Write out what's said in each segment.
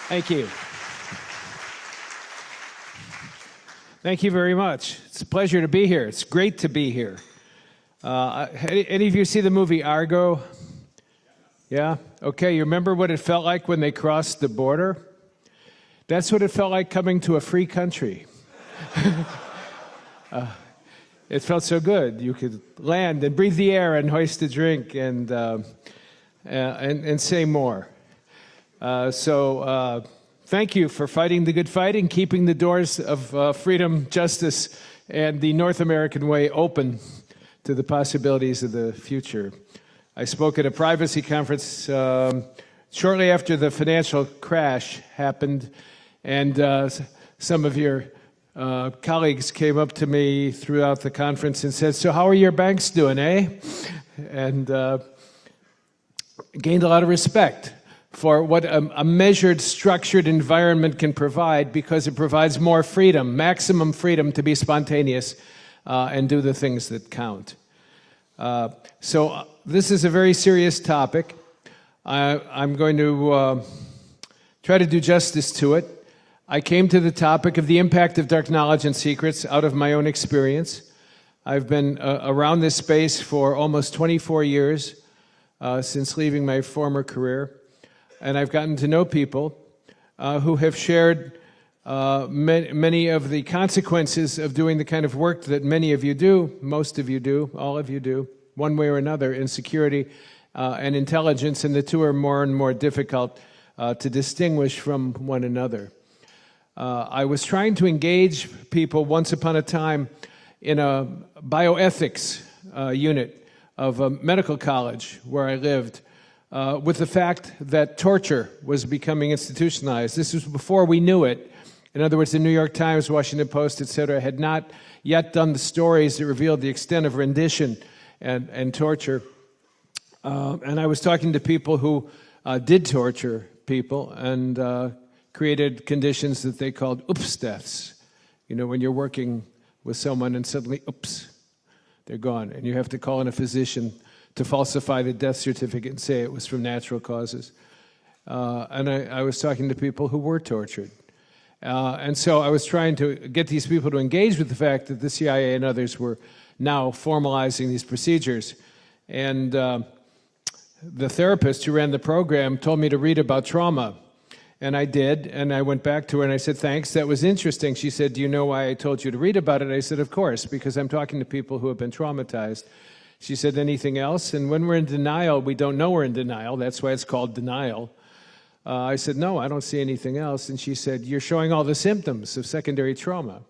Thank you. Thank you very much. It's a pleasure to be here. It's great to be here. Any of you see the movie Argo? Yeah? Okay, you remember what it felt like when they crossed the border? That's what it felt like coming to a free country. It felt so good. You could land and breathe the air and hoist a drink and say more. Thank you for fighting the good fight and keeping the doors of freedom, justice, and the North American way open to the possibilities of the future. I spoke at a privacy conference shortly after the financial crash happened, and some of your colleagues came up to me throughout the conference and said, "So how are your banks doing, eh?" And gained a lot of respect for what a measured, structured environment can provide, because it provides more freedom, maximum freedom to be spontaneous and do the things that count. So this is a very serious topic. I'm going to try to do justice to it. I came to the topic of the impact of dark knowledge and secrets out of my own experience. I've been around this space for almost 24 years since leaving my former career. And I've gotten to know people who have shared many of the consequences of doing the kind of work that many of you do, most of you do, all of you do, one way or another, in security and intelligence, and the two are more and more difficult to distinguish from one another. I was trying to engage people once upon a time in a bioethics unit of a medical college where I lived, with the fact that torture was becoming institutionalized. This was before we knew it. In other words, the New York Times, Washington Post, etc., had not yet done the stories that revealed the extent of rendition and torture. And I was talking to people who did torture people and created conditions that they called oops deaths. You know, when you're working with someone and suddenly, oops, they're gone, and you have to call in a physician to falsify the death certificate and say it was from natural causes. And I was talking to people who were tortured. And so I was trying to get these people to engage with the fact that the CIA and others were now formalizing these procedures. And the therapist who ran the program told me to read about trauma. And I did, and I went back to her and I said, "Thanks, that was interesting." She said, "Do you know why I told you to read about it?" I said, "Of course, because I'm talking to people who have been traumatized." She said, "Anything else?" And when we're in denial, we don't know we're in denial. That's why it's called denial. I said, "No, I don't see anything else." And she said, "You're showing all the symptoms of secondary trauma.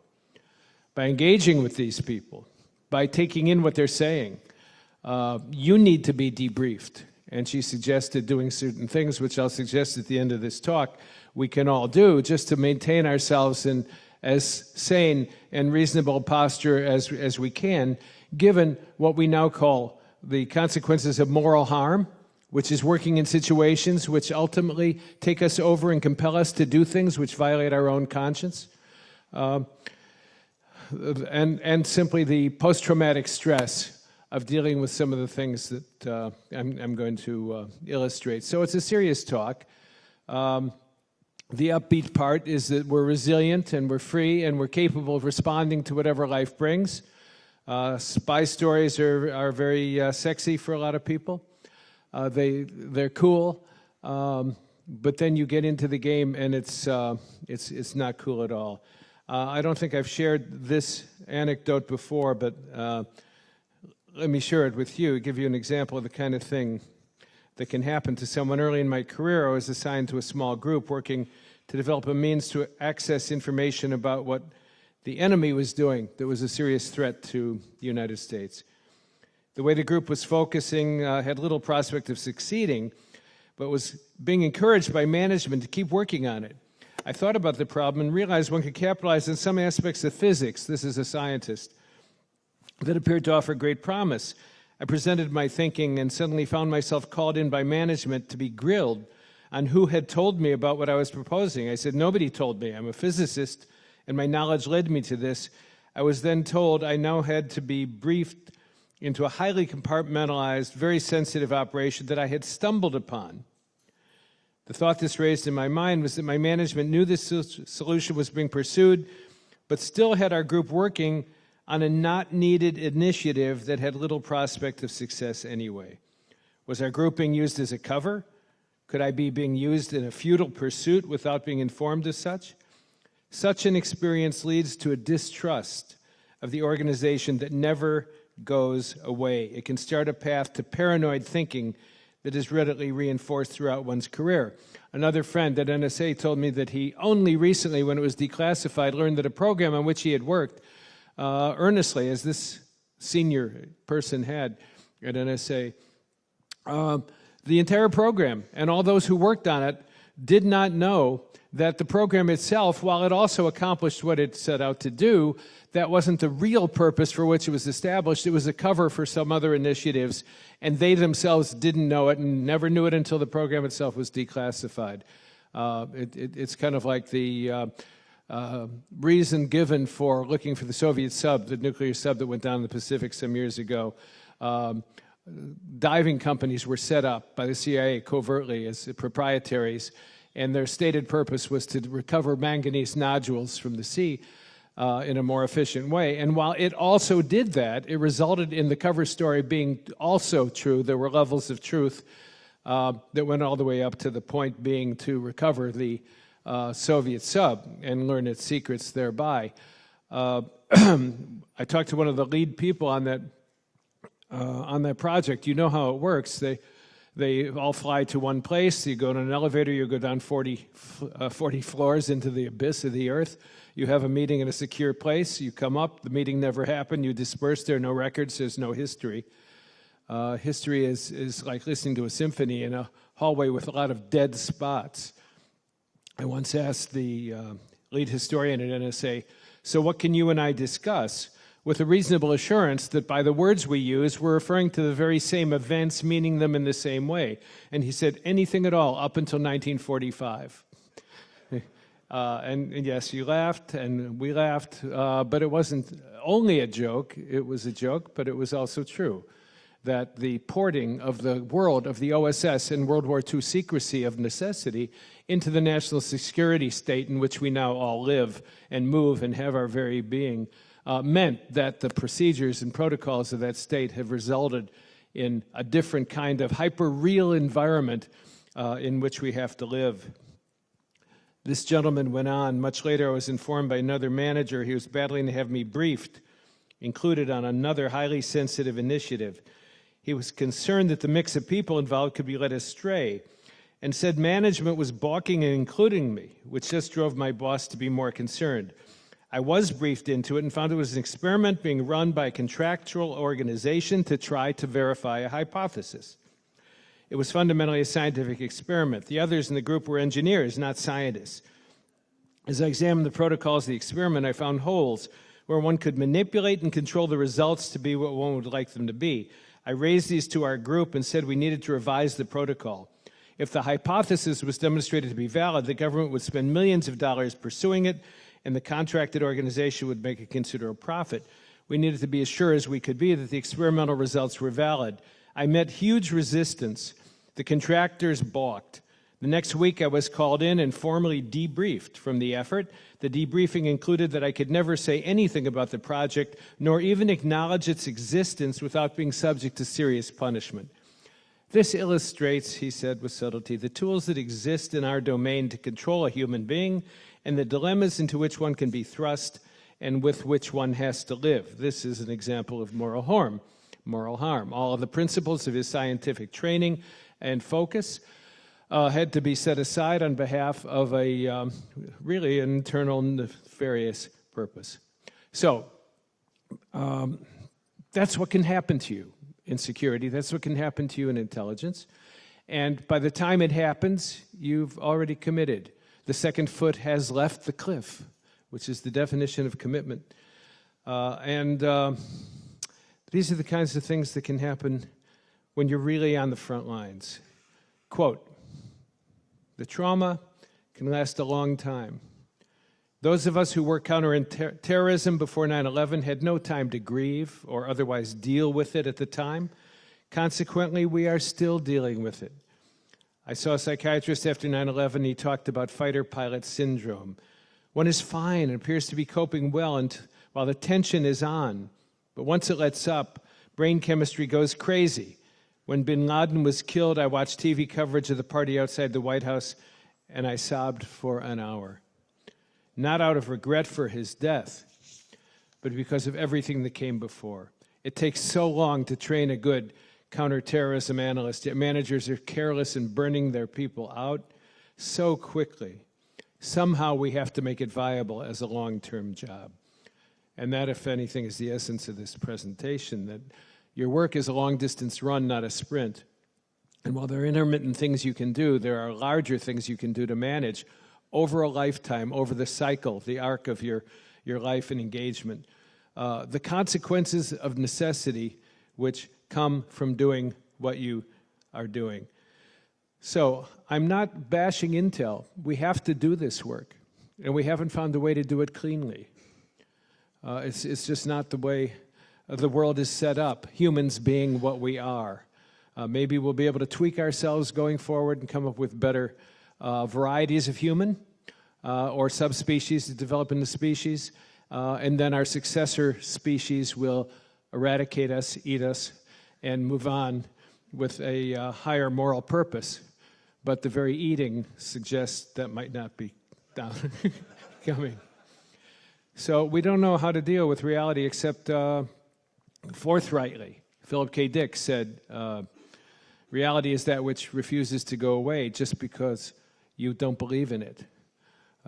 By engaging with these people, by taking in what they're saying, you need to be debriefed." And she suggested doing certain things, which I'll suggest at the end of this talk we can all do just to maintain ourselves in as sane and reasonable posture as we can, given what we now call the consequences of moral harm, which is working in situations which ultimately take us over and compel us to do things which violate our own conscience, and simply the post-traumatic stress of dealing with some of the things that I'm going to illustrate. So it's a serious talk. The upbeat part is that we're resilient and we're free and we're capable of responding to whatever life brings. Spy stories are very sexy for a lot of people. They're cool, but then you get into the game and it's not cool at all. I don't think I've shared this anecdote before, but let me share it with you, give you an example of the kind of thing that can happen to someone. Early in my career, I was assigned to a small group working to develop a means to access information about what the enemy was doing that was a serious threat to the United States. The way the group was focusing had little prospect of succeeding, but was being encouraged by management to keep working on it. I thought about the problem and realized one could capitalize on some aspects of physics, this is a scientist, that appeared to offer great promise. I presented my thinking and suddenly found myself called in by management to be grilled on who had told me about what I was proposing. I said, "Nobody told me. I'm a physicist, and my knowledge led me to this." I was then told I now had to be briefed into a highly compartmentalized, very sensitive operation that I had stumbled upon. The thought this raised in my mind was that my management knew this solution was being pursued, but still had our group working on a not-needed initiative that had little prospect of success anyway. Was our group being used as a cover? Could I be being used in a futile pursuit without being informed as such? Such an experience leads to a distrust of the organization that never goes away. It can start a path to paranoid thinking that is readily reinforced throughout one's career. Another friend at NSA told me that he only recently, when it was declassified, learned that a program on which he had worked earnestly, as this senior person had at NSA, the entire program and all those who worked on it did not know that the program itself, while it also accomplished what it set out to do, that wasn't the real purpose for which it was established. It was a cover for some other initiatives, and they themselves didn't know it and never knew it until the program itself was declassified. It's kind of like the reason given for looking for the Soviet sub, the nuclear sub that went down in the Pacific some years ago. Diving companies were set up by the CIA covertly as proprietaries, and their stated purpose was to recover manganese nodules from the sea in a more efficient way. And while it also did that, it resulted in the cover story being also true. There were levels of truth that went all the way up to the point being to recover the Soviet sub and learn its secrets thereby. I talked to one of the lead people on that project. You know how it works. They all fly to one place. You go in an elevator, you go down 40 floors into the abyss of the earth. You have a meeting in a secure place. You come up, the meeting never happened. You disperse, there are no records, there's no history. History is like listening to a symphony in a hallway with a lot of dead spots. I once asked the lead historian at NSA, so what can you and I discuss with a reasonable assurance that by the words we use, we're referring to the very same events, meaning them in the same way? And he said, anything at all, up until 1945. And yes, you laughed, and we laughed, but it wasn't only a joke. It was a joke, but it was also true that the porting of the world of the OSS and World War II secrecy of necessity into the national security state in which we now all live and move and have our very being meant that the procedures and protocols of that state have resulted in a different kind of hyper-real environment in which we have to live. This gentleman went on. Much later, I was informed by another manager he was battling to have me briefed, included on another highly sensitive initiative. He was concerned that the mix of people involved could be led astray and said management was balking and including me, which just drove my boss to be more concerned. I was briefed into it and found it was an experiment being run by a contractual organization to try to verify a hypothesis. It was fundamentally a scientific experiment. The others in the group were engineers, not scientists. As I examined the protocols of the experiment, I found holes where one could manipulate and control the results to be what one would like them to be. I raised these to our group and said we needed to revise the protocol. If the hypothesis was demonstrated to be valid, the government would spend millions of dollars pursuing it, and the contracted organization would make a considerable profit. We needed to be as sure as we could be that the experimental results were valid. I met huge resistance. The contractors balked. The next week, I was called in and formally debriefed from the effort. The debriefing included that I could never say anything about the project, nor even acknowledge its existence without being subject to serious punishment. This illustrates, he said with subtlety, the tools that exist in our domain to control a human being and the dilemmas into which one can be thrust and with which one has to live. This is an example of moral harm. All of the principles of his scientific training and focus had to be set aside on behalf of a really internal nefarious purpose. So that's what can happen to you in security. That's what can happen to you in intelligence. And by the time it happens, you've already committed. The second foot has left the cliff, which is the definition of commitment. These are the kinds of things that can happen when you're really on the front lines. Quote, the trauma can last a long time. Those of us who worked counter-terrorism before 9/11 had no time to grieve or otherwise deal with it at the time. Consequently, we are still dealing with it. I saw a psychiatrist after 9/11. He talked about fighter pilot syndrome. One is fine and appears to be coping well while the tension is on. But once it lets up, brain chemistry goes crazy. When bin Laden was killed, I watched TV coverage of the party outside the White House, and I sobbed for an hour. Not out of regret for his death, but because of everything that came before. It takes so long to train a good counterterrorism analyst, yet managers are careless in burning their people out so quickly. Somehow we have to make it viable as a long-term job. And that, if anything, is the essence of this presentation, that your work is a long-distance run, not a sprint. And while there are intermittent things you can do, there are larger things you can do to manage over a lifetime, over the cycle, the arc of your life and engagement. The consequences of necessity which come from doing what you are doing. So I'm not bashing Intel. We have to do this work, and we haven't found a way to do it cleanly. It's just not the way the world is set up, humans being what we are. Maybe we'll be able to tweak ourselves going forward and come up with better varieties of human or subspecies to develop into species, and then our successor species will eradicate us, eat us, and move on with a higher moral purpose. But the very eating suggests that might not be coming. So we don't know how to deal with reality except forthrightly. Philip K. Dick said, reality is that which refuses to go away just because you don't believe in it.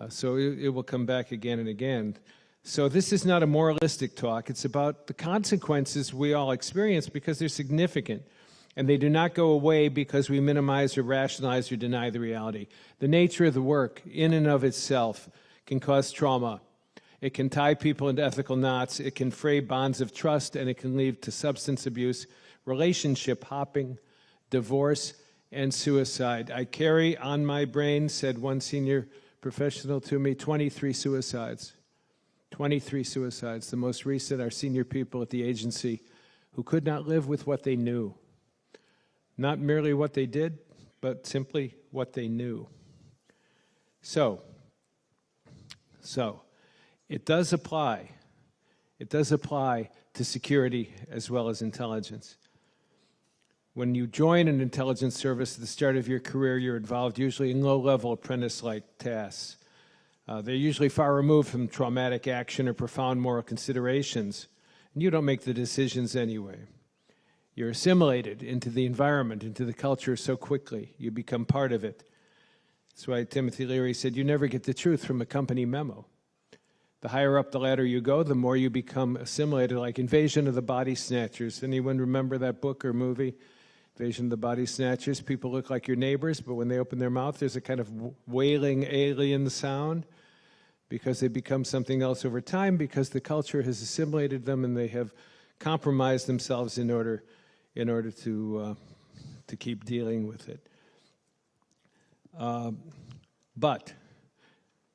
So it will come back again and again. So this is not a moralistic talk. It's about the consequences we all experience because they're significant. And they do not go away because we minimize or rationalize or deny the reality. The nature of the work, in and of itself, can cause trauma. It can tie people into ethical knots. It can fray bonds of trust, and it can lead to substance abuse, relationship hopping, divorce, and suicide. I carry on my brain, said one senior professional to me, 23 suicides. 23 suicides. The most recent are senior people at the agency who could not live with what they knew. Not merely what they did, but simply what they knew. So it does apply. It does apply to security as well as intelligence. When you join an intelligence service at the start of your career, you're involved usually in low-level apprentice-like tasks. They're usually far removed from traumatic action or profound moral considerations, and you don't make the decisions anyway. You're assimilated into the environment, into the culture so quickly. You become part of it. That's why Timothy Leary said, you never get the truth from a company memo. The higher up the ladder you go, the more you become assimilated, like Invasion of the Body Snatchers. Anyone remember that book or movie? Invasion of the Body Snatchers. People look like your neighbors, but when they open their mouth, there's a kind of wailing alien sound because they become something else over time because the culture has assimilated them and they have compromised themselves in order to keep dealing with it. But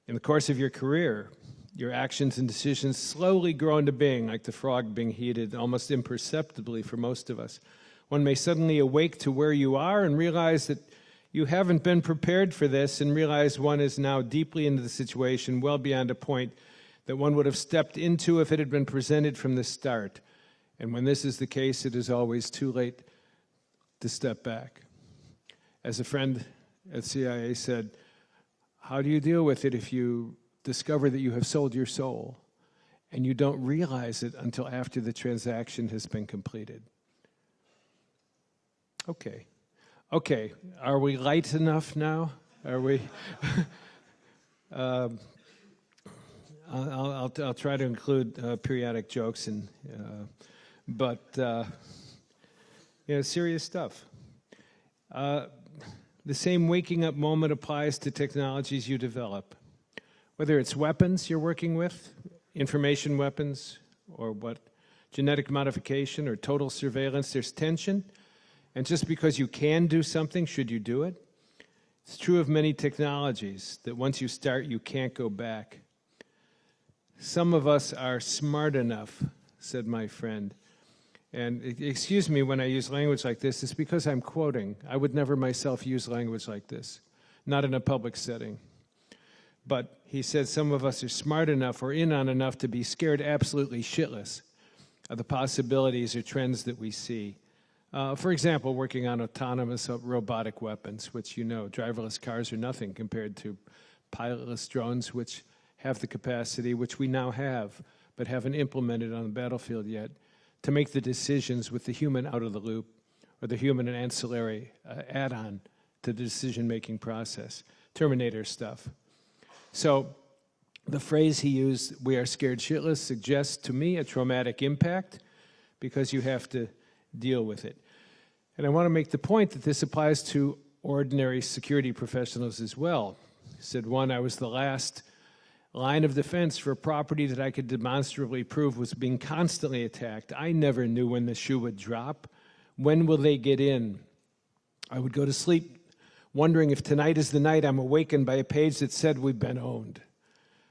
in the course of your career, your actions and decisions slowly grow into being, like the frog being heated, almost imperceptibly for most of us. One may suddenly awake to where you are and realize that you haven't been prepared for this and realize one is now deeply into the situation, well beyond a point that one would have stepped into if it had been presented from the start. And when this is the case, it is always too late to step back. As a friend at CIA said, how do you deal with it if you discover that you have sold your soul and you don't realize it until after the transaction has been completed? Okay, are we light enough now? Are we? I'll try to include periodic jokes, but serious stuff. The same waking up moment applies to technologies you develop. Whether it's weapons you're working with, information weapons, or genetic modification or total surveillance, there's tension. And just because you can do something, should you do it? It's true of many technologies that once you start, you can't go back. Some of us are smart enough, said my friend, And excuse me when I use language like this, it's because I'm quoting. I would never myself use language like this, not in a public setting. But he said some of us are smart enough or in on enough to be scared absolutely shitless of the possibilities or trends that we see. For example, working on autonomous robotic weapons, which you know, driverless cars are nothing compared to pilotless drones, which have the capacity, which we now have, but haven't implemented on the battlefield yet, to make the decisions with the human out of the loop, or the human and ancillary add-on to the decision-making process. Terminator stuff. So the phrase he used, "we are scared shitless," suggests to me a traumatic impact because you have to deal with it. And I want to make the point that this applies to ordinary security professionals as well. He said, one, I was the last line of defense for a property that I could demonstrably prove was being constantly attacked. I never knew when the shoe would drop. When will they get in? I would go to sleep wondering if tonight is the night I'm awakened by a page that said we've been owned.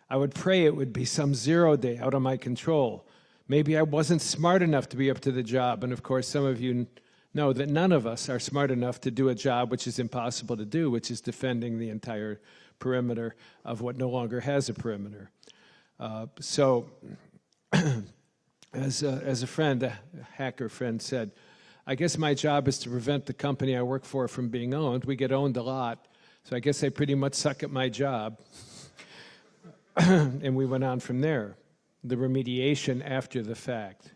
I would pray it would be some 0 day out of my control. Maybe I wasn't smart enough to be up to the job. And of course, some of you know that none of us are smart enough to do a job which is impossible to do, which is defending the entire perimeter of what no longer has a perimeter. So, as a friend, a hacker friend said, I guess my job is to prevent the company I work for from being owned. We get owned a lot, so I guess I pretty much suck at my job. And we went on from there, the remediation after the fact.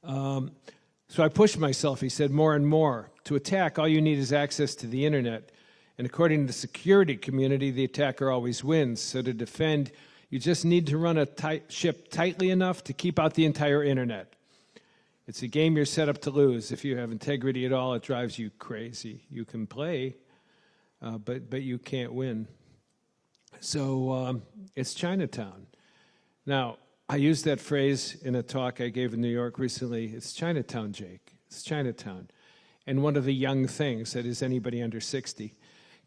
So I pushed myself, he said, more and more. To attack, all you need is access to the internet. And according to the security community, the attacker always wins. So to defend, you just need to run a ship tightly enough to keep out the entire internet. It's a game you're set up to lose. If you have integrity at all, it drives you crazy. You can play, but you can't win. So it's Chinatown. Now, I used that phrase in a talk I gave in New York recently. It's Chinatown, Jake. It's Chinatown. And one of the young things, that is anybody under 60,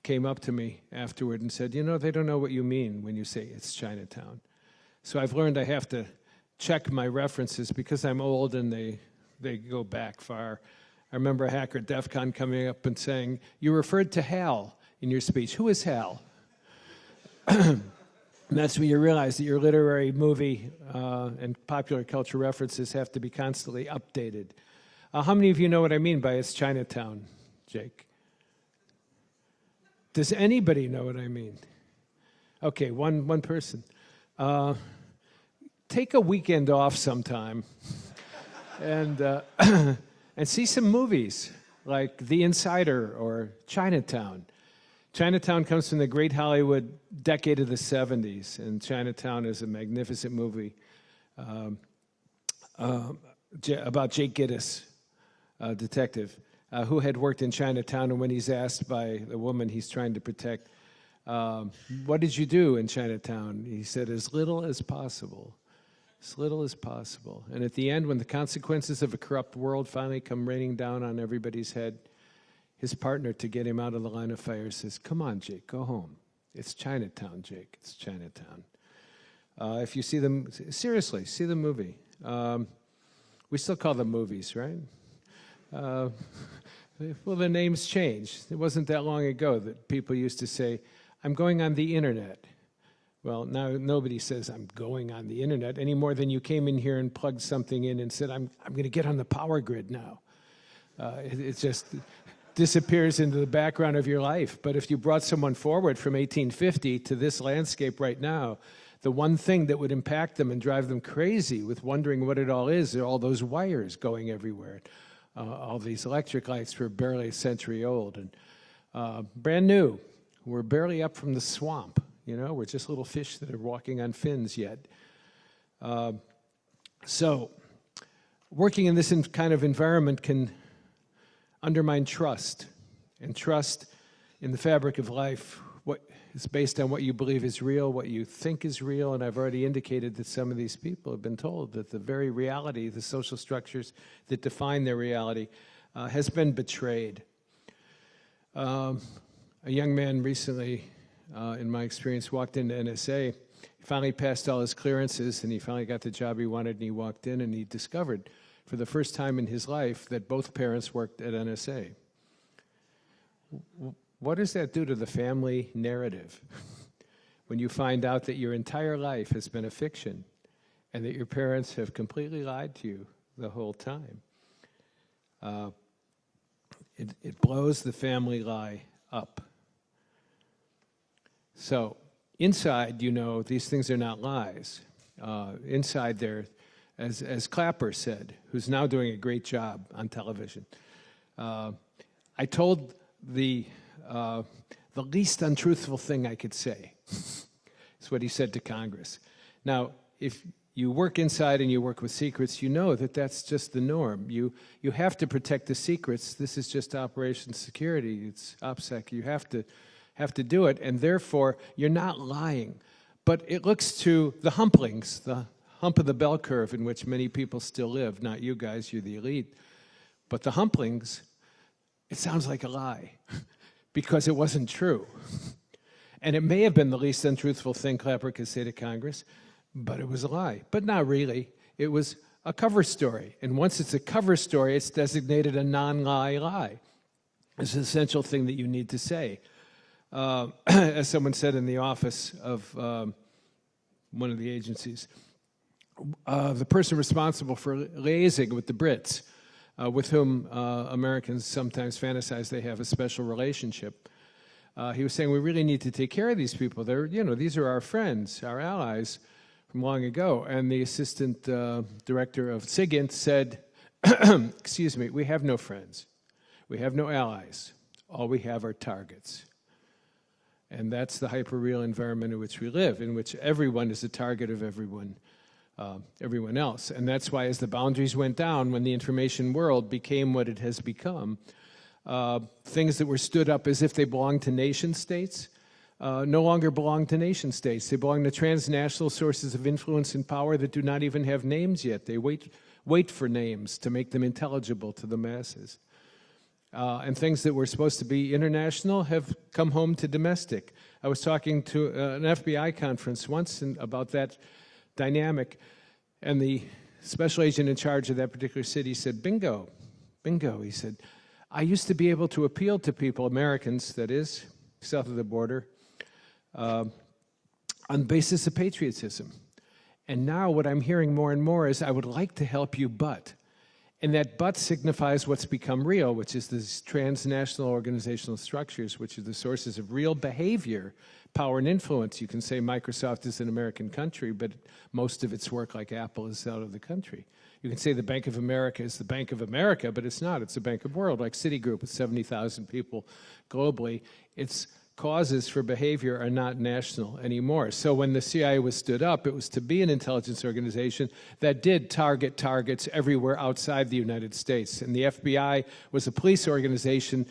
came up to me afterward and said, you know, they don't know what you mean when you say it's Chinatown. So I've learned I have to check my references because I'm old and they go back far. I remember a hacker at DEF CON coming up and saying, you referred to Hal in your speech. Who is Hal? And that's when you realize that your literary, movie, and popular culture references have to be constantly updated. How many of you know what I mean by it's Chinatown, Jake? Does anybody know what I mean? Okay, one person. Take a weekend off sometime and see some movies like The Insider or Chinatown. Chinatown comes from the great Hollywood decade of the 70s, and Chinatown is a magnificent movie about Jake Gittes, a detective, who had worked in Chinatown, and when he's asked by the woman he's trying to protect, what did you do in Chinatown? He said, as little as possible. As little as possible. And at the end, when the consequences of a corrupt world finally come raining down on everybody's head, his partner, to get him out of the line of fire, says, come on, Jake, go home. It's Chinatown, Jake. It's Chinatown. If you see them, seriously, see the movie. We still call them movies, right? Well, the names changed. It wasn't that long ago that people used to say, I'm going on the internet. Well, now nobody says I'm going on the internet any more than you came in here and plugged something in and said, I'm going to get on the power grid now. It just disappears into the background of your life. But if you brought someone forward from 1850 to this landscape right now, the one thing that would impact them and drive them crazy with wondering what it all is are all those wires going everywhere. All these electric lights were barely a century old and brand new. We're barely up from the swamp. You know, we're just little fish that are walking on fins yet. So working in this kind of environment can undermine trust. And trust in the fabric of life, what is based on what you believe is real, what you think is real. And I've already indicated that some of these people have been told that the very reality, the social structures that define their reality, has been betrayed. A young man recently, in my experience, walked into NSA. He finally passed all his clearances, and he finally got the job he wanted, and he walked in, and he discovered for the first time in his life that both parents worked at NSA. What does that do to the family narrative when you find out that your entire life has been a fiction and that your parents have completely lied to you the whole time? It blows the family lie up. So inside, you know, these things are not lies. Inside there, as Clapper said, who's now doing a great job on television, I told the least untruthful thing I could say. Is what he said to Congress. Now, if you work inside and you work with secrets, you know that that's just the norm. You have to protect the secrets. This is just operations security. It's OPSEC. You have to do it, and therefore you're not lying. But it looks to the humplings, the hump of the bell curve in which many people still live. Not you guys, you're the elite. But the humplings, it sounds like a lie because it wasn't true. And it may have been the least untruthful thing Clapper could say to Congress, but it was a lie. But not really. It was a cover story. And once it's a cover story, it's designated a non-lie lie. It's an essential thing that you need to say. As someone said in the office of one of the agencies, the person responsible for liaising with the Brits, with whom Americans sometimes fantasize they have a special relationship, he was saying, we really need to take care of these people. They're, you know, these are our friends, our allies from long ago. And the assistant director of SIGINT said, excuse me, we have no friends. We have no allies. All we have are targets. And that's the hyper-real environment in which we live, in which everyone is a target of everyone else. And that's why as the boundaries went down, when the information world became what it has become, things that were stood up as if they belonged to nation states no longer belong to nation states. They belong to transnational sources of influence and power that do not even have names yet. They wait for names to make them intelligible to the masses. And things that were supposed to be international have come home to domestic. I was talking to an FBI conference once about that dynamic, and the special agent in charge of that particular city said, bingo, bingo. He said, I used to be able to appeal to people, Americans, that is, south of the border, on the basis of patriotism. And now what I'm hearing more and more is, I would like to help you, but. And that but signifies what's become real, which is these transnational organizational structures, which are the sources of real behavior, power, and influence. You can say Microsoft is an American country, but most of its work, like Apple, is out of the country. You can say the Bank of America is the Bank of America, but it's not. It's the Bank of the World, like Citigroup with 70,000 people globally. Its causes for behavior are not national anymore. So when the CIA was stood up, it was to be an intelligence organization that did target targets everywhere outside the United States. And the FBI was a police organization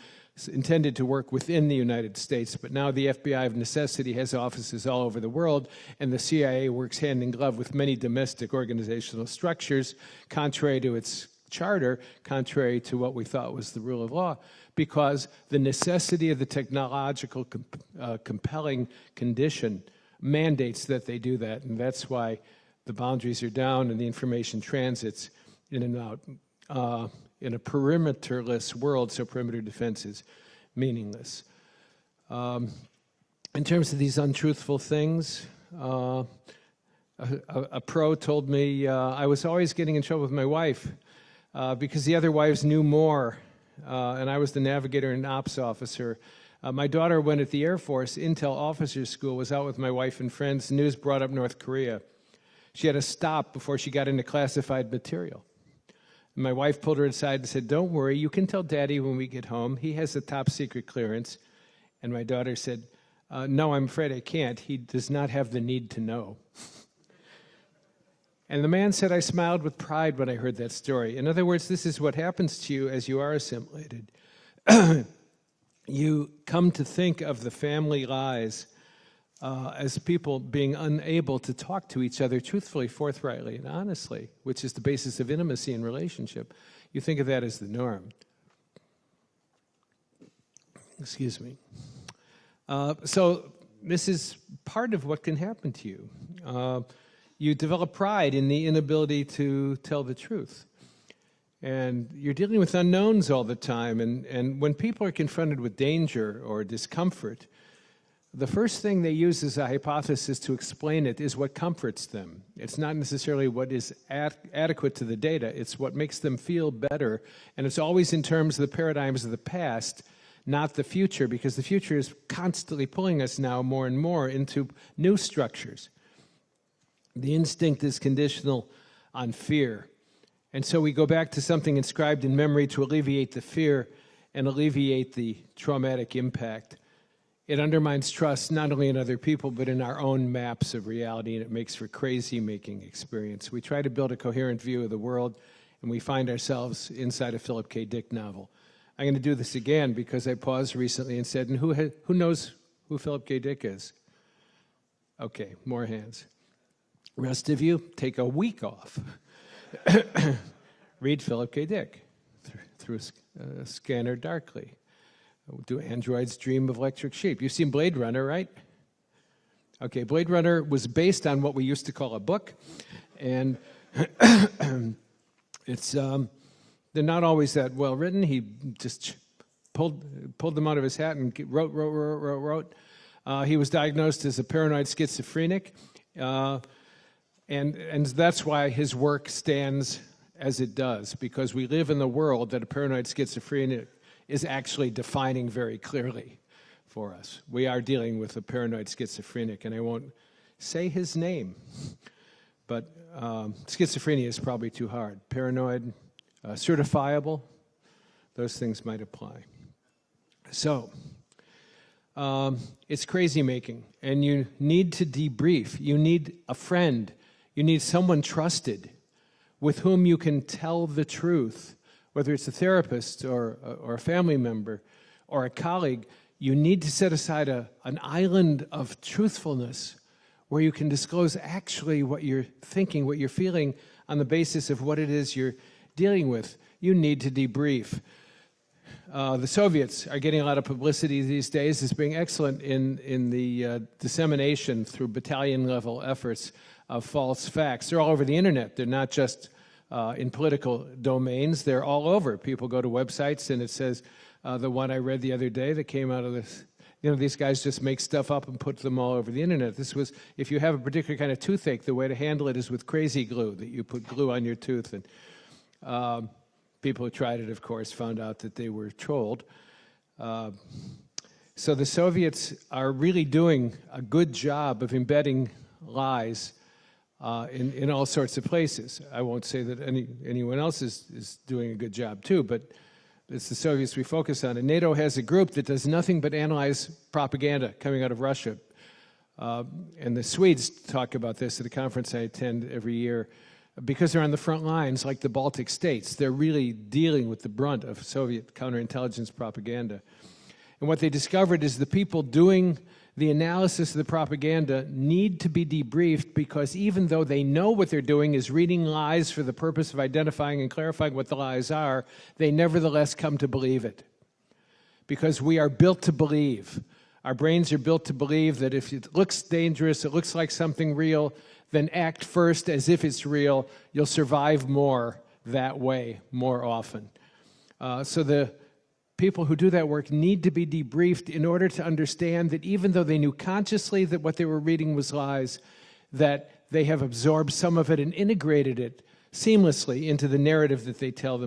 intended to work within the United States, but now the FBI of necessity has offices all over the world, and the CIA works hand in glove with many domestic organizational structures, contrary to its charter, contrary to what we thought was the rule of law, because the necessity of the technological compelling condition mandates that they do that, and that's why the boundaries are down and the information transits in and out in a perimeterless world, so perimeter defense is meaningless. In terms of these untruthful things, a pro told me I was always getting in trouble with my wife because the other wives knew more, and I was the navigator and ops officer. My daughter went at the Air Force Intel Officers School, was out with my wife and friends. News brought up North Korea. She had to stop before she got into classified material. My wife pulled her aside and said, don't worry, you can tell Daddy when we get home. He has a top secret clearance. And my daughter said, no, I'm afraid I can't. He does not have the need to know. And the man said, I smiled with pride when I heard that story. In other words, this is what happens to you as you are assimilated. You come to think of the family lies as people being unable to talk to each other truthfully, forthrightly, and honestly, which is the basis of intimacy and relationship. You think of that as the norm. Excuse me. So this is part of what can happen to you. You develop pride in the inability to tell the truth. And you're dealing with unknowns all the time. And when people are confronted with danger or discomfort, the first thing they use as a hypothesis to explain it is what comforts them. It's not necessarily what is adequate to the data. It's what makes them feel better. And it's always in terms of the paradigms of the past, not the future, because the future is constantly pulling us now more and more into new structures. The instinct is conditional on fear. And so we go back to something inscribed in memory to alleviate the fear and alleviate the traumatic impact. It undermines trust not only in other people, but in our own maps of reality, and it makes for crazy-making experience. We try to build a coherent view of the world, and we find ourselves inside a Philip K. Dick novel. I'm going to do this again because I paused recently and said, and who knows who Philip K. Dick is? Okay, more hands. Rest of you, take a week off. Read Philip K. Dick through a scanner darkly. Do androids dream of electric sheep? You've seen Blade Runner, right? Okay, Blade Runner was based on what we used to call a book, and it's they're not always that well written. He just pulled them out of his hat and wrote. He was diagnosed as a paranoid schizophrenic, and that's why his work stands as it does, because we live in the world that a paranoid schizophrenic is actually defining very clearly for us. We are dealing with a paranoid schizophrenic, and I won't say his name, but schizophrenia is probably too hard. Paranoid, certifiable, those things might apply. So, it's crazy making, and you need to debrief. You need a friend. You need someone trusted with whom you can tell the truth, whether it's a therapist or a family member or a colleague. You need to set aside an island of truthfulness where you can disclose actually what you're thinking, what you're feeling on the basis of what it is you're dealing with. You need to debrief. The Soviets are getting a lot of publicity these days as being excellent in the dissemination through battalion-level efforts of false facts. They're all over the internet. They're not just in political domains. They're all over. People go to websites and it says, the one I read the other day that came out of this, these guys just make stuff up and put them all over the internet. This was, if you have a particular kind of toothache, the way to handle it is with crazy glue, that you put glue on your tooth. And people who tried it, of course, found out that they were trolled. So the Soviets are really doing a good job of embedding lies in all sorts of places. I won't say that anyone else is doing a good job too, but it's the Soviets we focus on. And NATO has a group that does nothing but analyze propaganda coming out of Russia. And the Swedes talk about this at a conference I attend every year. Because they're on the front lines, like the Baltic states, they're really dealing with the brunt of Soviet counterintelligence propaganda. And what they discovered is the people doing the analysis of the propaganda need to be debriefed, because even though they know what they're doing is reading lies for the purpose of identifying and clarifying what the lies are, they nevertheless come to believe it. Because we are built to believe. Our brains are built to believe that if it looks dangerous, it looks like something real, then act first as if it's real. You'll survive more that way more often. So the people who do that work need to be debriefed in order to understand that even though they knew consciously that what they were reading was lies, that they have absorbed some of it and integrated it seamlessly into the narrative that they tell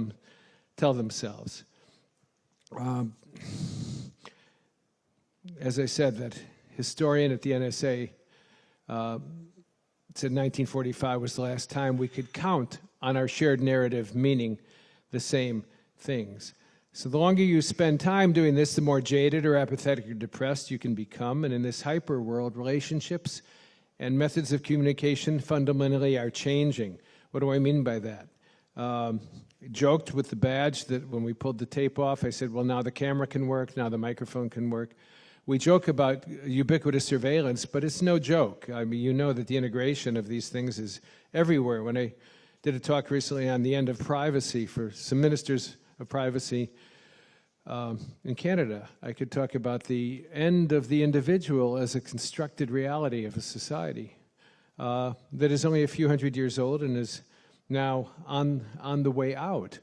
themselves. As I said, that historian at the NSA said 1945 was the last time we could count on our shared narrative meaning the same things. So the longer you spend time doing this, the more jaded or apathetic or depressed you can become. And in this hyper world, relationships and methods of communication fundamentally are changing. What do I mean by that? Joked with the badge that when we pulled the tape off, I said, well, now the camera can work, now the microphone can work. We joke about ubiquitous surveillance, but it's no joke. I mean, you know that the integration of these things is everywhere. When I did a talk recently on the end of privacy for some ministers of privacy in Canada, I could talk about the end of the individual as a constructed reality of a society that is only a few hundred years old and is now on the way out.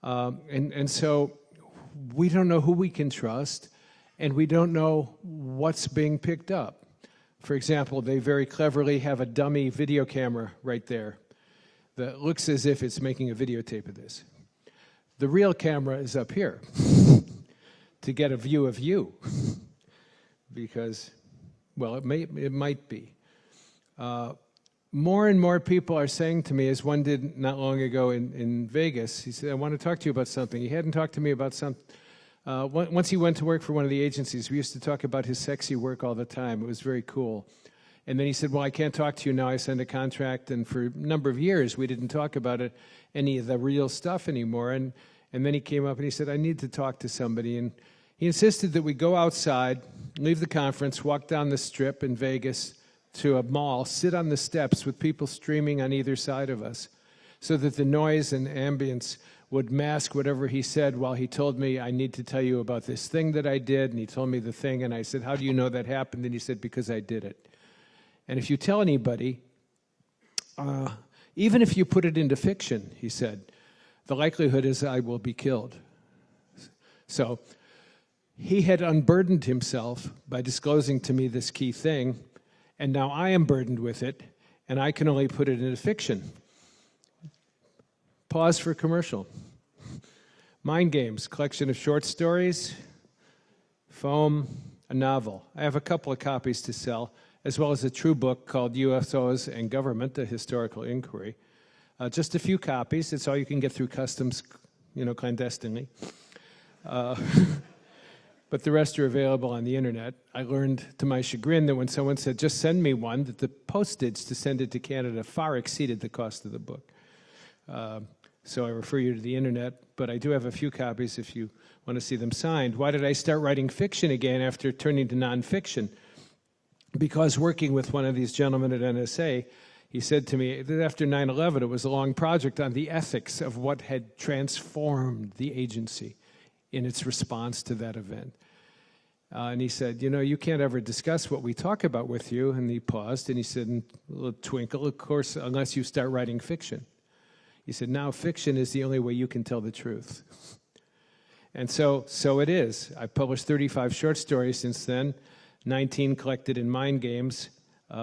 And so we don't know who we can trust, and we don't know what's being picked up. For example, they very cleverly have a dummy video camera right there that looks as if it's making a videotape of this. The real camera is up here to get a view of you because, well, it might be. More and more people are saying to me, as one did not long ago in Vegas, he said, I want to talk to you about something. He hadn't talked to me about something. Once he went to work for one of the agencies, we used to talk about his sexy work all the time. It was very cool. And then he said, well, I can't talk to you now. I signed a contract. And for a number of years, we didn't talk about any of the real stuff anymore. And then he came up and he said, I need to talk to somebody. And he insisted that we go outside, leave the conference, walk down the strip in Vegas to a mall, sit on the steps with people streaming on either side of us so that the noise and ambience would mask whatever he said while he told me, I need to tell you about this thing that I did. And he told me the thing. And I said, how do you know that happened? And he said, because I did it. And if you tell anybody, even if you put it into fiction, he said, the likelihood is I will be killed. So he had unburdened himself by disclosing to me this key thing, and now I am burdened with it, and I can only put it into fiction. Pause for commercial. Mind Games, collection of short stories, foam, a novel. I have a couple of copies to sell, as well as a true book called UFOs and Government, A Historical Inquiry. Just a few copies. It's all you can get through customs, clandestinely. But the rest are available on the internet. I learned to my chagrin that when someone said, just send me one, that the postage to send it to Canada far exceeded the cost of the book. So I refer you to the internet, but I do have a few copies if you want to see them signed. Why did I start writing fiction again after turning to nonfiction? Because working with one of these gentlemen at NSA, he said to me that after 9/11, it was a long project on the ethics of what had transformed the agency in its response to that event. And he said, you can't ever discuss what we talk about with you. And he paused, and he said, in a little twinkle, of course, unless you start writing fiction. He said, now fiction is the only way you can tell the truth. And so it is. I've published 35 short stories since then, 19 collected in Mind Games,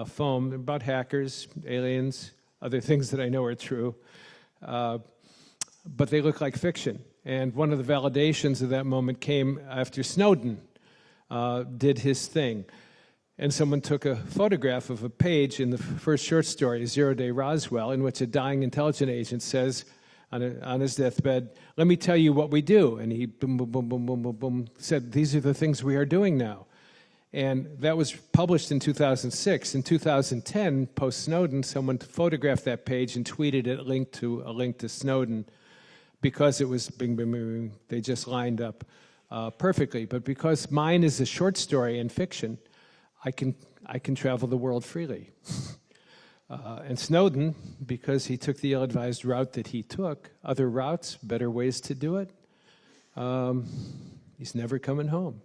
foam, about hackers, aliens, other things that I know are true. But they look like fiction. And one of the validations of that moment came after Snowden did his thing. And someone took a photograph of a page in the first short story, Zero Day Roswell, in which a dying intelligence agent says on his deathbed, let me tell you what we do. And he boom, boom, boom, boom, boom, boom, boom, said, these are the things we are doing now. And that was published in 2006. In 2010, post-Snowden, someone photographed that page and tweeted it, a link to Snowden, because it was bing, bing, bing, bing. They just lined up perfectly. But because mine is a short story and fiction, I can travel the world freely. And Snowden, because he took the ill-advised route that he took, other routes, better ways to do it, he's never coming home.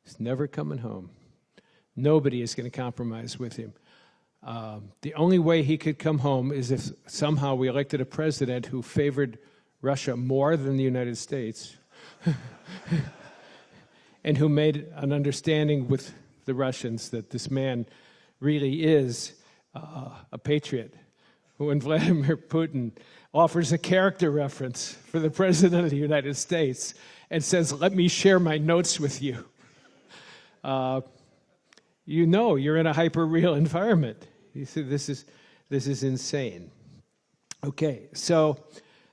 He's never coming home. Nobody is going to compromise with him. The only way he could come home is if somehow we elected a president who favored Russia more than the United States and who made an understanding with the Russians that this man really is a patriot. When Vladimir Putin offers a character reference for the president of the United States and says, let me share my notes with you, you're in a hyper-real environment. You see, this is insane. Okay, so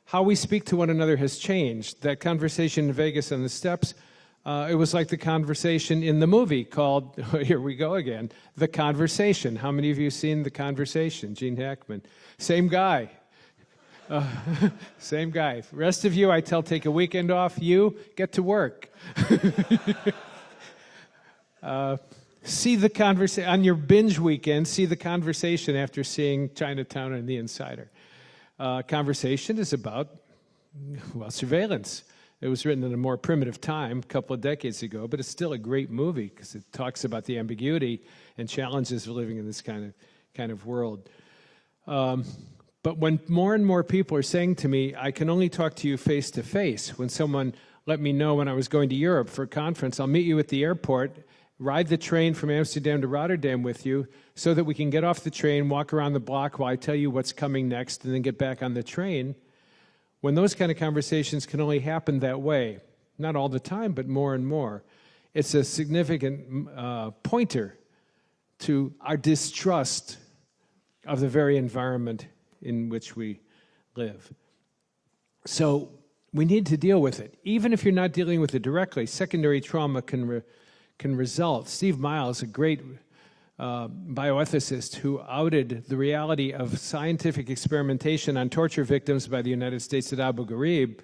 how we speak to one another has changed. That conversation in Vegas on the steps, it was like the conversation in the movie called, here we go again, The Conversation. How many of you have seen The Conversation? Gene Hackman. Same guy. Same guy. The rest of you, I tell, take a weekend off. You, get to work. See the conversation on your binge weekend. See The Conversation after seeing Chinatown and The Insider. Conversation is about, surveillance. It was written in a more primitive time, a couple of decades ago, but it's still a great movie because it talks about the ambiguity and challenges of living in this kind of world. But But when more and more people are saying to me, I can only talk to you face to face. When someone let me know when I was going to Europe for a conference, I'll meet you at the airport, ride the train from Amsterdam to Rotterdam with you so that we can get off the train, walk around the block while I tell you what's coming next, and then get back on the train. When those kind of conversations can only happen that way, not all the time, but more and more, it's a significant pointer to our distrust of the very environment in which we live. So we need to deal with it. Even if you're not dealing with it directly, secondary trauma can result. Steve Miles, a great bioethicist who outed the reality of scientific experimentation on torture victims by the United States at Abu Ghraib,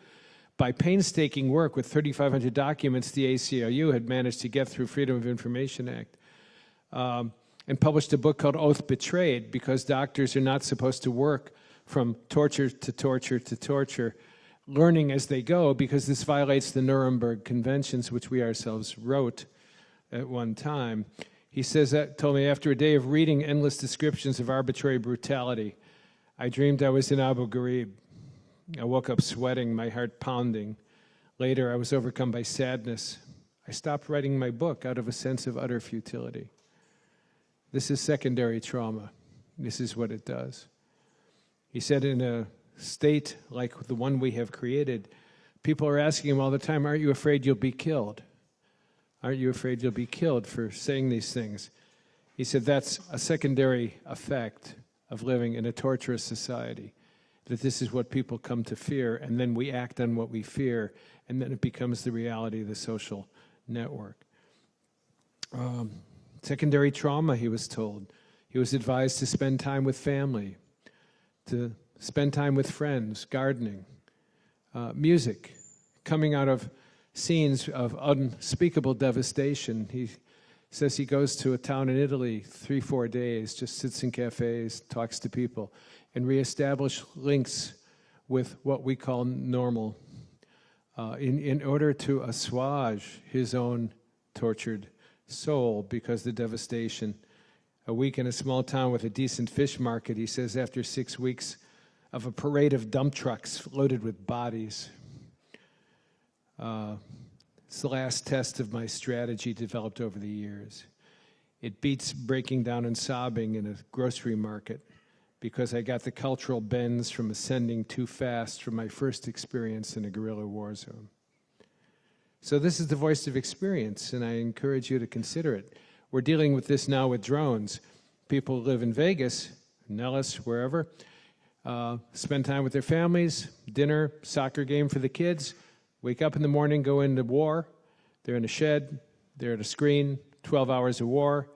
by painstaking work with 3,500 documents the ACLU had managed to get through Freedom of Information Act, and published a book called Oath Betrayed, because doctors are not supposed to work from torture to torture to torture, learning as they go, because this violates the Nuremberg Conventions, which we ourselves wrote at one time. He says that, told me, after a day of reading endless descriptions of arbitrary brutality, I dreamed I was in Abu Ghraib. I woke up sweating, my heart pounding. Later, I was overcome by sadness. I stopped writing my book out of a sense of utter futility. This is secondary trauma. This is what it does. He said, in a state like the one we have created, people are asking him all the time, aren't you afraid you'll be killed? Aren't you afraid you'll be killed for saying these things? He said that's a secondary effect of living in a torturous society, that this is what people come to fear, and then we act on what we fear, and then it becomes the reality of the social network. Secondary trauma, he was told. He was advised to spend time with family, to spend time with friends, gardening, music, coming out of scenes of unspeakable devastation. He says he goes to a town in Italy 3-4 days, just sits in cafes, talks to people, and reestablish links with what we call normal in order to assuage his own tortured soul because the devastation. A week in a small town with a decent fish market, he says, after 6 weeks of a parade of dump trucks loaded with bodies. It's the last test of my strategy developed over the years. It beats breaking down and sobbing in a grocery market because I got the cultural bends from ascending too fast from my first experience in a guerrilla war zone. So this is the voice of experience, and I encourage you to consider it. We're dealing with this now with drones. People who live in Vegas, Nellis, wherever, spend time with their families, dinner, soccer game for the kids, wake up in the morning, go into war. They're in a shed, they're at a screen, 12 hours of war,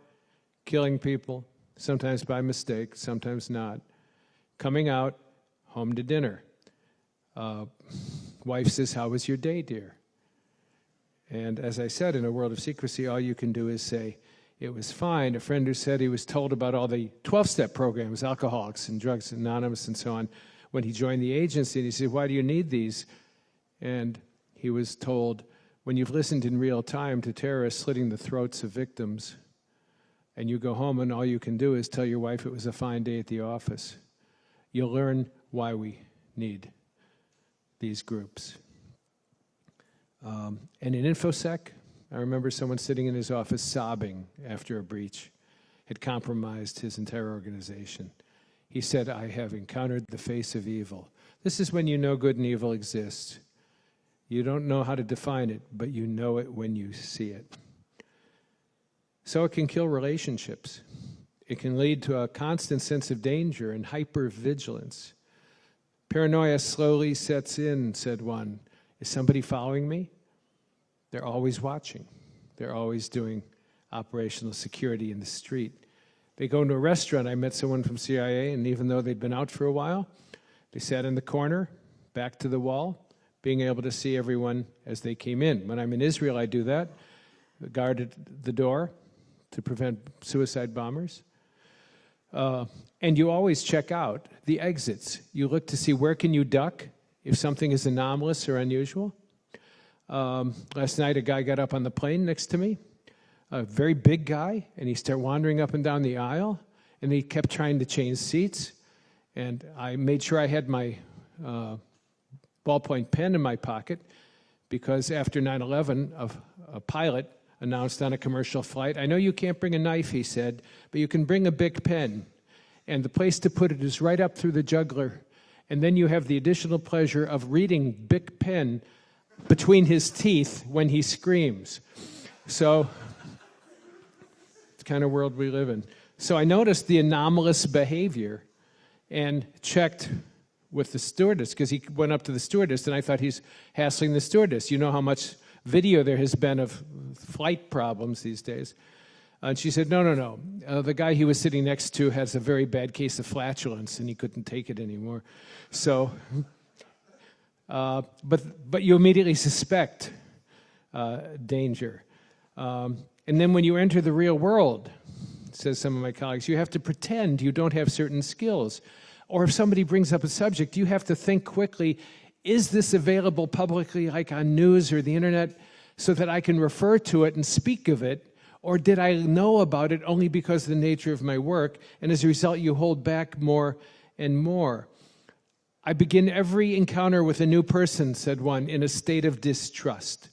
killing people, sometimes by mistake, sometimes not. Coming out, home to dinner. Wife says, how was your day, dear? And as I said, in a world of secrecy, all you can do is say, it was fine. A friend who said he was told about all the 12-step programs, Alcoholics and Drugs Anonymous and so on, when he joined the agency, and he said, why do you need these? And he was told, when you've listened in real time to terrorists slitting the throats of victims, and you go home and all you can do is tell your wife it was a fine day at the office, you'll learn why we need these groups. And in InfoSec, I remember someone sitting in his office sobbing after a breach had compromised his entire organization. He said, I have encountered the face of evil. This is when you know good and evil exists. You don't know how to define it, but you know it when you see it. So it can kill relationships. It can lead to a constant sense of danger and hypervigilance. Paranoia slowly sets in, said one. Is somebody following me? They're always watching. They're always doing operational security in the street. They go into a restaurant. I met someone from CIA, and even though they'd been out for a while, they sat in the corner, back to the wall, being able to see everyone as they came in. When I'm in Israel, I do that. I guarded the door to prevent suicide bombers. And you always check out the exits. You look to see where can you duck if something is anomalous or unusual. Last night, a guy got up on the plane next to me, a very big guy, and he started wandering up and down the aisle, and he kept trying to change seats. And I made sure I had my ballpoint pen in my pocket, because after 9/11, a pilot announced on a commercial flight, "I know you can't bring a knife," he said, "but you can bring a Bic pen. And the place to put it is right up through the jugular. And then you have the additional pleasure of reading Bic pen between his teeth when he screams." So it's the kind of world we live in. So I noticed the anomalous behavior and checked with the stewardess, because he went up to the stewardess, and I thought he's hassling the stewardess. You know how much video there has been of flight problems these days. And she said, no. The guy he was sitting next to has a very bad case of flatulence, and he couldn't take it anymore. So, but you immediately suspect danger. And then when you enter the real world, says some of my colleagues, you have to pretend you don't have certain skills. Or if somebody brings up a subject, you have to think quickly, is this available publicly, like on news or the internet, so that I can refer to it and speak of it? Or did I know about it only because of the nature of my work? And as a result, you hold back more and more. "I begin every encounter with a new person," said one, "in a state of distrust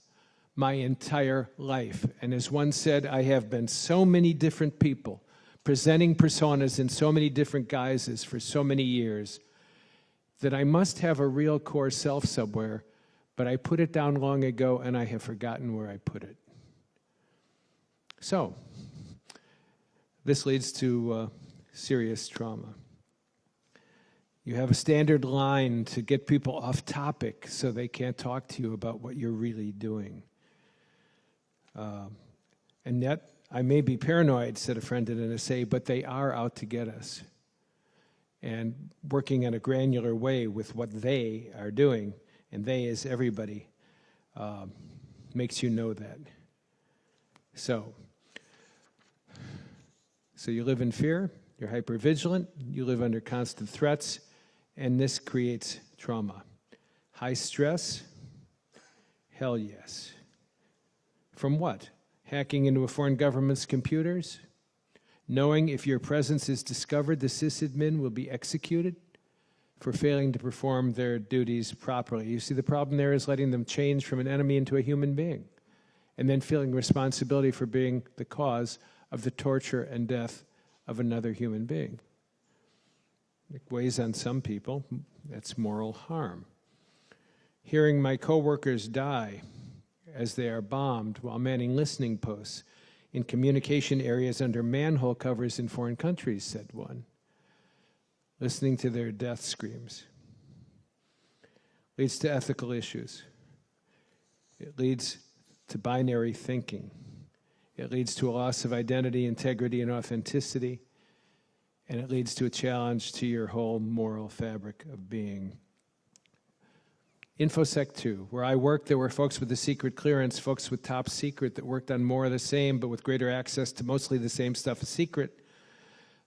my entire life." And as one said, "I have been so many different people, presenting personas in so many different guises for so many years, that I must have a real core self somewhere, but I put it down long ago and I have forgotten where I put it." So, this leads to serious trauma. You have a standard line to get people off topic so they can't talk to you about what you're really doing. And yet, "I may be paranoid," said a friend in an essay, "but they are out to get us." And working in a granular way with what they are doing, and they is everybody, makes you know that. So you live in fear, you're hypervigilant, you live under constant threats, and this creates trauma. High stress? Hell yes. From what? Hacking into a foreign government's computers? Knowing if your presence is discovered, the sysadmin will be executed for failing to perform their duties properly. You see, the problem there is letting them change from an enemy into a human being, and then feeling responsibility for being the cause of the torture and death of another human being. It weighs on some people. That's moral harm. Hearing my coworkers die as they are bombed while manning listening posts in communication areas under manhole covers in foreign countries, said one. Listening to their death screams leads to ethical issues. It leads to binary thinking. It leads to a loss of identity, integrity, and authenticity. And it leads to a challenge to your whole moral fabric of being. InfoSec 2, where I worked, there were folks with the secret clearance, folks with top secret that worked on more of the same, but with greater access to mostly the same stuff as secret.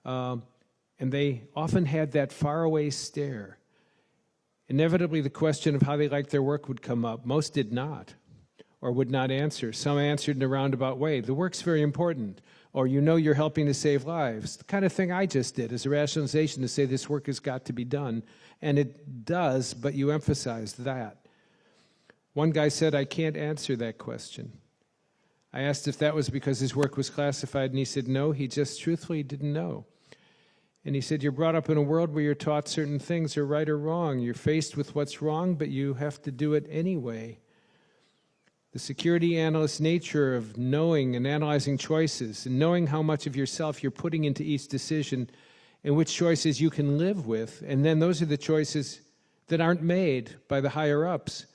And they often had that faraway stare. Inevitably, the question of how they liked their work would come up. Most did not, or would not answer. Some answered in a roundabout way. The work's very important, or you know you're helping to save lives. The kind of thing I just did is a rationalization to say this work has got to be done. And it does, but you emphasize that. One guy said, I can't answer that question. I asked if that was because his work was classified, and he said no, he just truthfully didn't know. And he said, you're brought up in a world where you're taught certain things are right or wrong. You're faced with what's wrong, but you have to do it anyway. The security analyst nature of knowing and analyzing choices and knowing how much of yourself you're putting into each decision and which choices you can live with, and then those are the choices that aren't made by the higher-ups.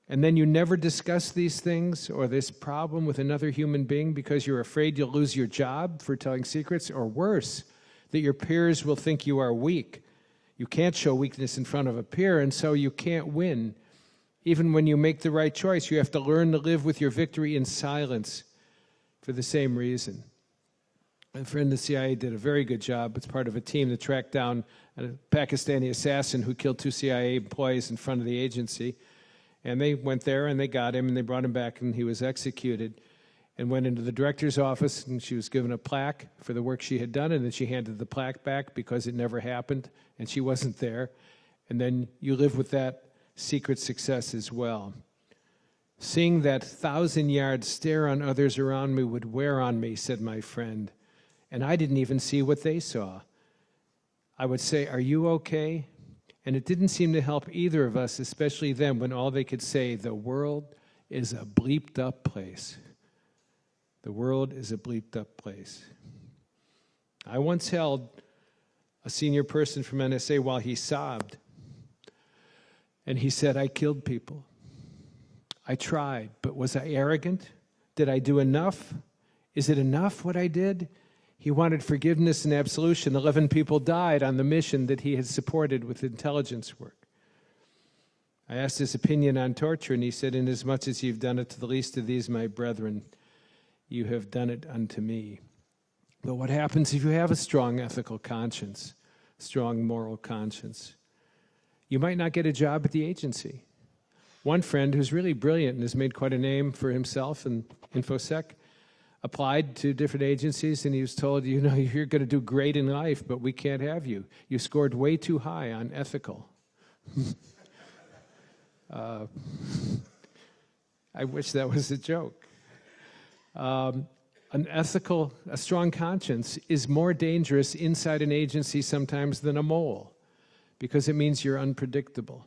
And then you never discuss these things or this problem with another human being because you're afraid you'll lose your job for telling secrets, or worse, that your peers will think you are weak. You can't show weakness in front of a peer, and so you can't win. Even when you make the right choice, you have to learn to live with your victory in silence for the same reason. A friend in the CIA did a very good job. It's part of a team that tracked down a Pakistani assassin who killed 2 CIA employees in front of the agency. And they went there and they got him and they brought him back and he was executed. and went into the director's office, and she was given a plaque for the work she had done, and then she handed the plaque back because it never happened, and she wasn't there. And then you live with that secret success as well. Seeing that 1,000-yard stare on others around me would wear on me, said my friend, and I didn't even see what they saw. I would say, "Are you okay?" And it didn't seem to help either of us, especially them, when all they could say, "The world is a bleeped up place." The world is a bleeped up place. I once held a senior person from NSA while he sobbed. And he said, "I killed people. I tried, but was I arrogant? Did I do enough? Is it enough what I did?" He wanted forgiveness and absolution. 11 people died on the mission that he had supported with intelligence work. I asked his opinion on torture, and he said, "Inasmuch as you've done it to the least of these, my brethren, you have done it unto me." But what happens if you have a strong ethical conscience, strong moral conscience? You might not get a job at the agency. One friend who's really brilliant and has made quite a name for himself in InfoSec applied to different agencies, and he was told, "You know, you're going to do great in life, but we can't have you. You scored way too high on ethical." I wish that was a joke. A strong conscience is more dangerous inside an agency sometimes than a mole, because it means you're unpredictable.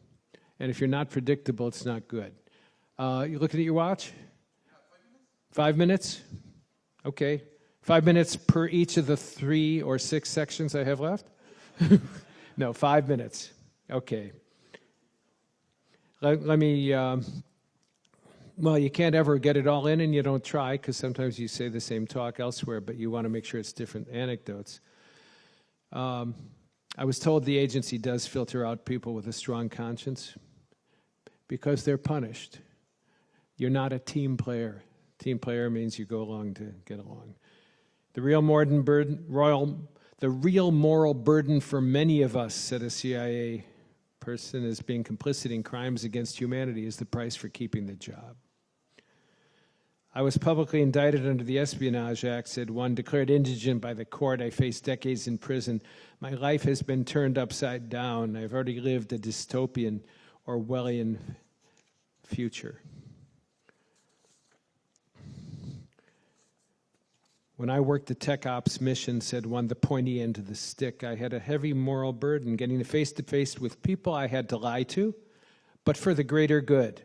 And if you're not predictable, it's not good. You looking at your watch? 5 minutes? Okay. 5 minutes per each of the 3 or 6 sections I have left? No, 5 minutes. Okay. Let me, well, you can't ever get it all in, and you don't try, because sometimes you say the same talk elsewhere, but you want to make sure it's different anecdotes. I was told the agency does filter out people with a strong conscience because they're punished. You're not a team player. Team player means you go along to get along. The real moral burden for many of us, said a CIA person, is being complicit in crimes against humanity is the price for keeping the job. I was publicly indicted under the Espionage Act, said one, declared indigent by the court. I faced decades in prison. My life has been turned upside down. I've already lived a dystopian, Orwellian future. When I worked the Tech Ops mission, said one, the pointy end of the stick, I had a heavy moral burden, getting face-to-face with people I had to lie to, but for the greater good.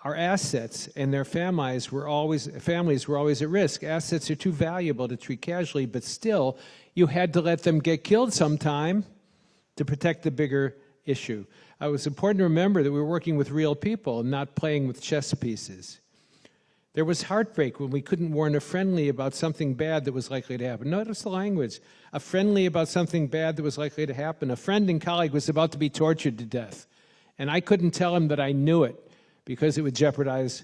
Our assets and their families were always at risk. Assets are too valuable to treat casually, but still, you had to let them get killed sometime to protect the bigger issue. It was important to remember that we were working with real people and not playing with chess pieces. There was heartbreak when we couldn't warn a friendly about something bad that was likely to happen. Notice the language. A friendly about something bad that was likely to happen. A friend and colleague was about to be tortured to death, and I couldn't tell him that I knew it because it would jeopardize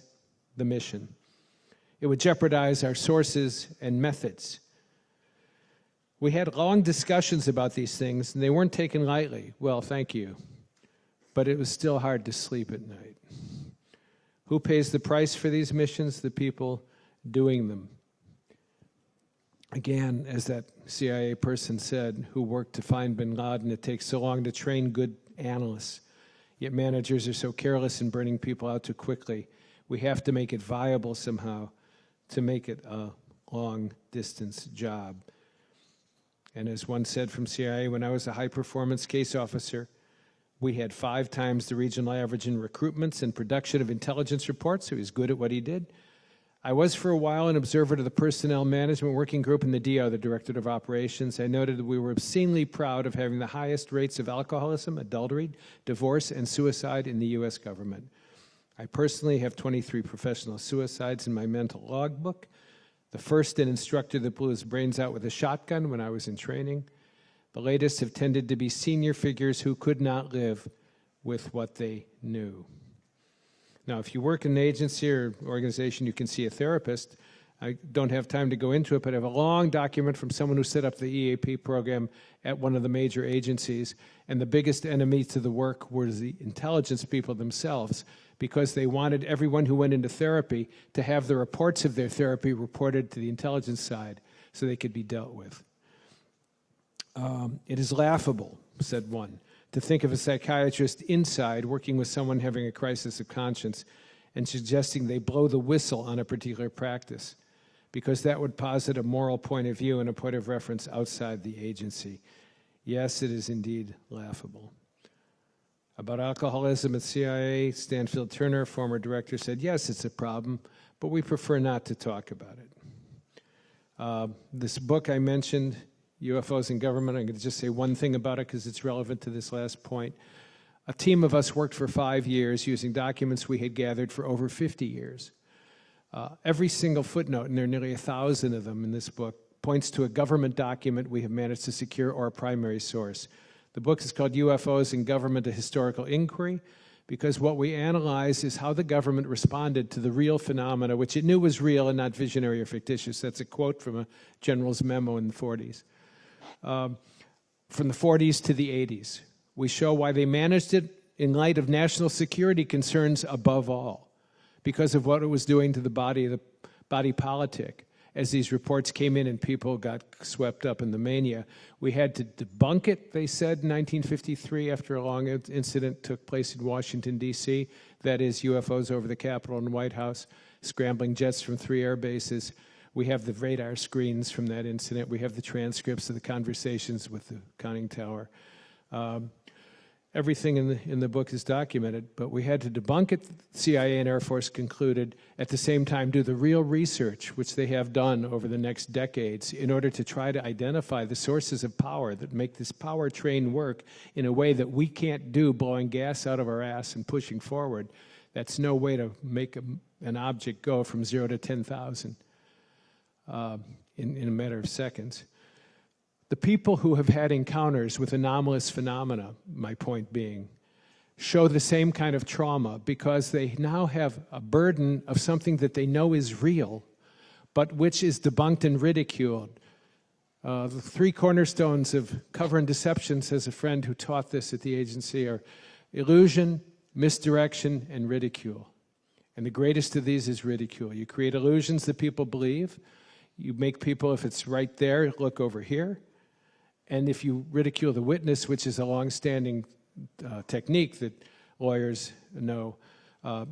the mission. It would jeopardize our sources and methods. We had long discussions about these things, and they weren't taken lightly. Well, thank you. But it was still hard to sleep at night. Who pays the price for these missions? The people doing them. Again, as that CIA person said who worked to find bin Laden, it takes so long to train good analysts. Yet managers are so careless in burning people out too quickly. We have to make it viable somehow to make it a long-distance job. And as one said from CIA, when I was a high-performance case officer, we had 5 times the regional average in recruitments and production of intelligence reports, so he was good at what he did. I was for a while an observer to the Personnel Management Working Group in the DO, the Directorate of Operations. I noted that we were obscenely proud of having the highest rates of alcoholism, adultery, divorce, and suicide in the U.S. government. I personally have 23 professional suicides in my mental logbook. The first, an instructor that blew his brains out with a shotgun when I was in training. The latest have tended to be senior figures who could not live with what they knew. Now, if you work in an agency or organization, you can see a therapist. I don't have time to go into it, but I have a long document from someone who set up the EAP program at one of the major agencies, and the biggest enemy to the work were the intelligence people themselves, because they wanted everyone who went into therapy to have the reports of their therapy reported to the intelligence side so they could be dealt with. It is laughable, said one, to think of a psychiatrist inside working with someone having a crisis of conscience and suggesting they blow the whistle on a particular practice, because that would posit a moral point of view and a point of reference outside the agency. Yes, it is indeed laughable. About alcoholism at CIA, Stanfield Turner, former director, said, yes, it's a problem, but we prefer not to talk about it. This book I mentioned, UFOs in Government, I'm going to just say one thing about it because it's relevant to this last point. A team of us worked for 5 years using documents we had gathered for over 50 years. Every single footnote, and there are nearly 1,000 of them in this book, points to a government document we have managed to secure or a primary source. The book is called UFOs in Government, a Historical Inquiry, because what we analyze is how the government responded to the real phenomena, which it knew was real and not visionary or fictitious. That's a quote from a general's memo in the 40s. From the 40s to the 80s. We show why they managed it in light of national security concerns above all, because of what it was doing to the body politic. As these reports came in and people got swept up in the mania, we had to debunk it, they said, in 1953 after a long incident took place in Washington, D.C., that is, UFOs over the Capitol and White House, scrambling jets from 3 air bases. We have the radar screens from that incident. We have the transcripts of the conversations with the conning tower. Everything in the book is documented, but we had to debunk it. CIA and Air Force concluded, at the same time, do the real research, which they have done over the next decades, in order to try to identify the sources of power that make this power train work in a way that we can't do, blowing gas out of our ass and pushing forward. That's no way to make an object go from 0 to 10,000 in a matter of seconds. The people who have had encounters with anomalous phenomena, my point being, show the same kind of trauma because they now have a burden of something that they know is real, but which is debunked and ridiculed. The 3 cornerstones of cover and deception, says a friend who taught this at the agency, are illusion, misdirection, and ridicule. And the greatest of these is ridicule. You create illusions that people believe. You make people, if it's right there, look over here. And if you ridicule the witness, which is a long-standing technique that lawyers know,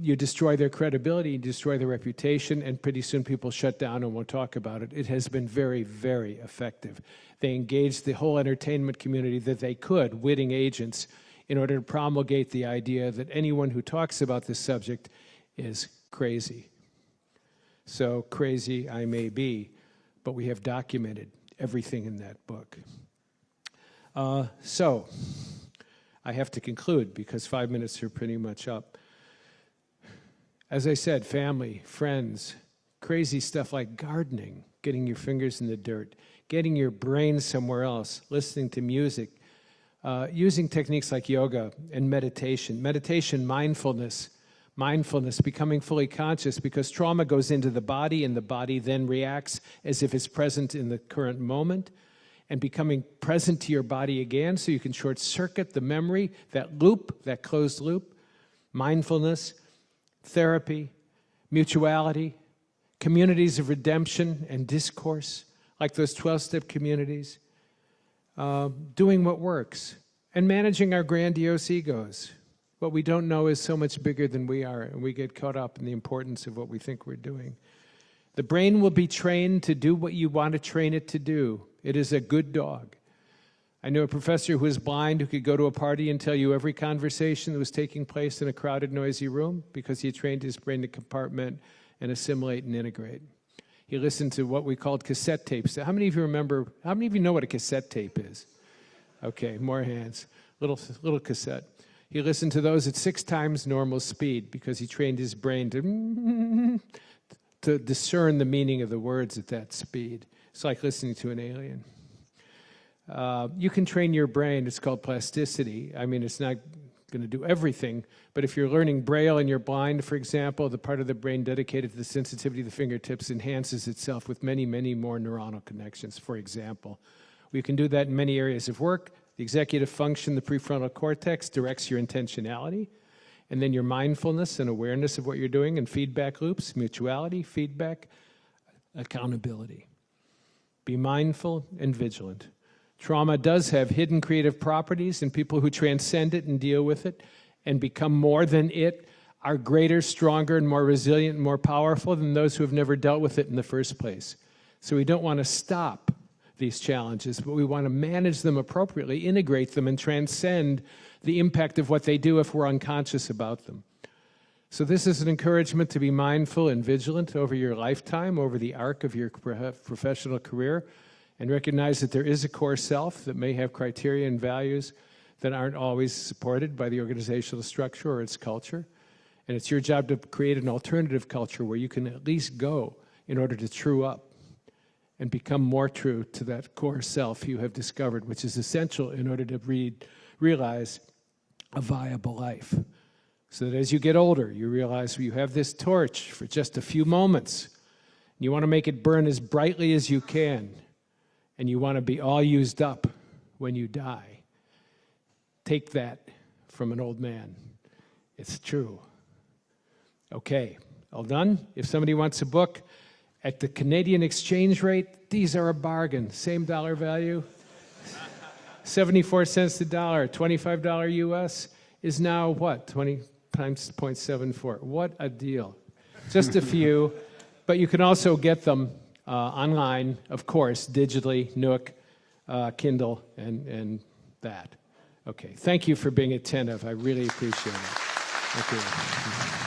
you destroy their credibility, you destroy their reputation, and pretty soon people shut down and won't talk about it. It has been very, very effective. They engaged the whole entertainment community that they could, witting agents, in order to promulgate the idea that anyone who talks about this subject is crazy. So crazy I may be, but we have documented everything in that book. So I have to conclude because 5 minutes are pretty much up. As I said, family, friends, crazy stuff like gardening, getting your fingers in the dirt, getting your brain somewhere else, listening to music, using techniques like yoga and meditation, mindfulness, becoming fully conscious, because trauma goes into the body and the body then reacts as if it's present in the current moment, and becoming present to your body again so you can short circuit the memory, that loop, that closed loop, mindfulness, therapy, mutuality, communities of redemption and discourse, like those 12-step communities, doing what works, and managing our grandiose egos. What we don't know is so much bigger than we are, and we get caught up in the importance of what we think we're doing. The brain will be trained to do what you want to train it to do. It is a good dog. I knew a professor who was blind who could go to a party and tell you every conversation that was taking place in a crowded, noisy room because he trained his brain to compartment and assimilate and integrate. He listened to what we called cassette tapes. How many of you remember, how many of you know what a cassette tape is? Okay, more hands. Little cassette. He listened to those at 6 times normal speed because he trained his brain to discern the meaning of the words at that speed. It's like listening to an alien. You can train your brain. It's called plasticity. I mean, it's not going to do everything, but if you're learning Braille and you're blind, for example, the part of the brain dedicated to the sensitivity of the fingertips enhances itself with many, many more neuronal connections, for example. We can do that in many areas of work. The executive function, the prefrontal cortex, directs your intentionality. And then your mindfulness and awareness of what you're doing, and feedback loops, mutuality, feedback, accountability. Be mindful and vigilant. Trauma does have hidden creative properties, and people who transcend it and deal with it and become more than it are greater, stronger, and more resilient and more powerful than those who have never dealt with it in the first place. So we don't want to stop these challenges, but we want to manage them appropriately, integrate them, and transcend the impact of what they do if we're unconscious about them. So this is an encouragement to be mindful and vigilant over your lifetime, over the arc of your professional career, and recognize that there is a core self that may have criteria and values that aren't always supported by the organizational structure or its culture. And it's your job to create an alternative culture where you can at least go in order to true up and become more true to that core self you have discovered, which is essential in order to realize a viable life. So that as you get older, you realize you have this torch for just a few moments. You want to make it burn as brightly as you can, and you want to be all used up when you die. Take that from an old man. It's true. Okay, all done? If somebody wants a book, at the Canadian exchange rate, these are a bargain. Same dollar value. 74 cents the dollar, $25 US is now what? 20 times 0.74. What a deal. Just a few, but you can also get them online, of course, digitally, Nook, Kindle, and that. Okay, thank you for being attentive. I really appreciate it. Thank you.